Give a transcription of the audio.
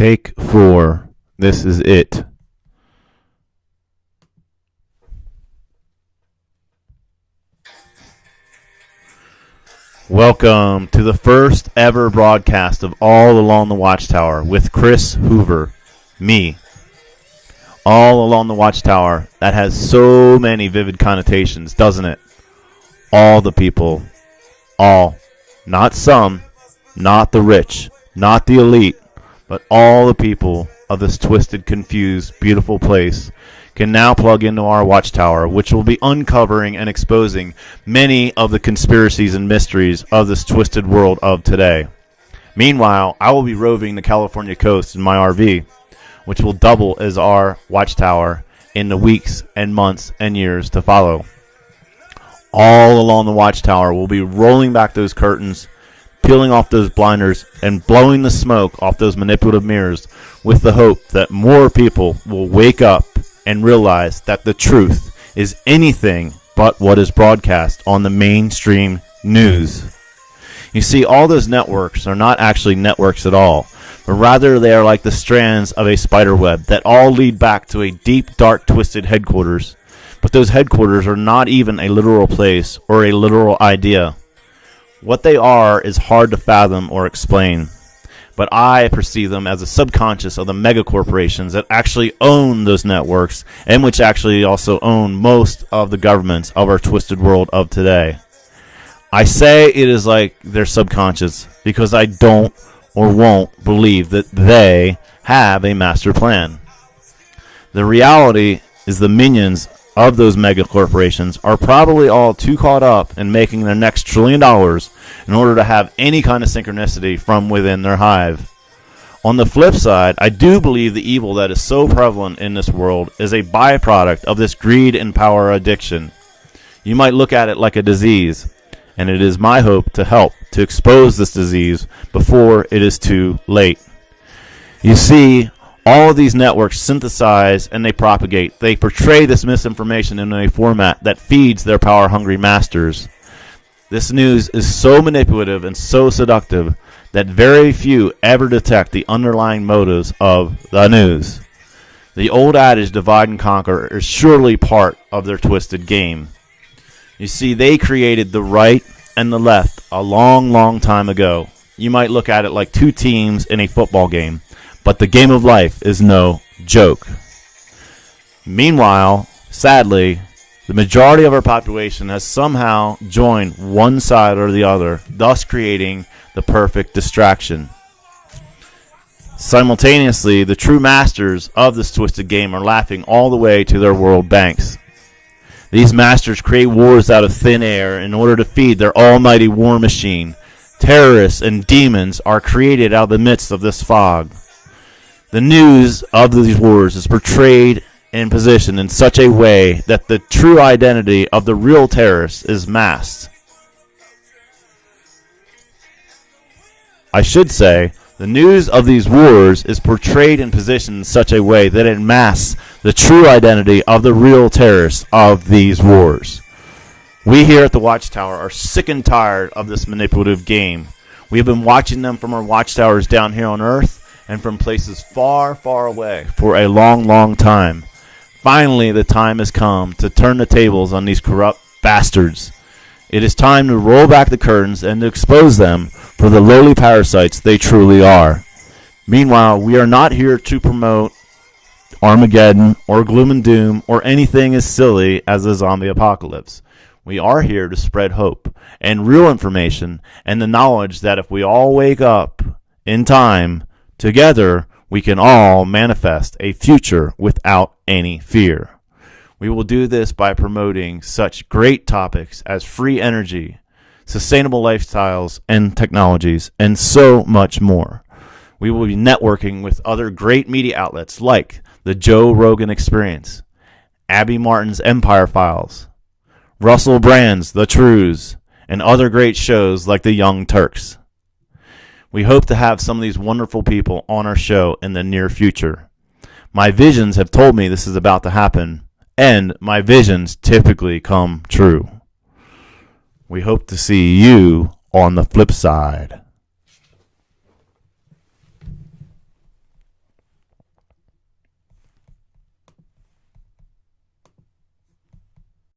Take 4. This is it. Welcome to the first ever broadcast of All Along the Watchtower with Chris Hoover, me. All Along the Watchtower, that has so many vivid connotations, doesn't it? All the people, all, not some, not the rich, not the elite, but all the people of this twisted, confused, beautiful place can now plug into our watchtower, which will be uncovering and exposing many of the conspiracies and mysteries of this twisted world of today. Meanwhile, I will be roving the California coast in my RV, which will double as our watchtower in the weeks and months and years to follow. All along the watchtower, we'll be rolling back those curtains, peeling off those blinders, and blowing the smoke off those manipulative mirrors with the hope that more people will wake up and realize that the truth is anything but what is broadcast on the mainstream news. You see, all those networks are not actually networks at all, but rather they are like the strands of a spider web that all lead back to a deep, dark, twisted headquarters. But those headquarters are not even a literal place or a literal idea. What they are is hard to fathom or explain, but I perceive them as a subconscious of the megacorporations that actually own those networks and which actually also own most of the governments of our twisted world of today. I say it is like their subconscious because I don't or won't believe that they have a master plan. The reality is the minions of those mega corporations are probably all too caught up in making their next $1 trillion in order to have any kind of synchronicity from within their hive. On the flip side, I do believe the evil that is so prevalent in this world is a byproduct of this greed and power addiction. You might look at it like a disease, and it is my hope to help to expose this disease before it is too late. You see, all of these networks synthesize and they propagate. They portray this misinformation in a format that feeds their power-hungry masters. This news is so manipulative and so seductive that very few ever detect the underlying motives of the news. The old adage, divide and conquer, is surely part of their twisted game. You see, they created the right and the left a long, long time ago. You might look at it like two teams in a football game. But the game of life is no joke. Meanwhile, sadly, the majority of our population has somehow joined one side or the other, thus creating the perfect distraction. Simultaneously, the true masters of this twisted game are laughing all the way to their world banks. These masters create wars out of thin air in order to feed their almighty war machine. Terrorists and demons are created out of the midst of this fog. The news of these wars is portrayed and positioned in such a way that the true identity of the real terrorists is masked. I should say, the news of these wars is portrayed and positioned in such a way that it masks the true identity of the real terrorists of these wars. We here at the Watchtower are sick and tired of this manipulative game. We have been watching them from our watchtowers down here on Earth and from places far, far away for a long, long time. Finally, the time has come to turn the tables on these corrupt bastards. It is time to roll back the curtains and to expose them for the lowly parasites they truly are. Meanwhile, we are not here to promote Armageddon or gloom and doom or anything as silly as a zombie apocalypse. We are here to spread hope and real information and the knowledge that if we all wake up in time, together, we can all manifest a future without any fear. We will do this by promoting such great topics as free energy, sustainable lifestyles and technologies, and so much more. We will be networking with other great media outlets like the Joe Rogan Experience, Abby Martin's Empire Files, Russell Brand's The Truths, and other great shows like The Young Turks. We hope to have some of these wonderful people on our show in the near future. My visions have told me this is about to happen, and my visions typically come true. We hope to see you on the flip side.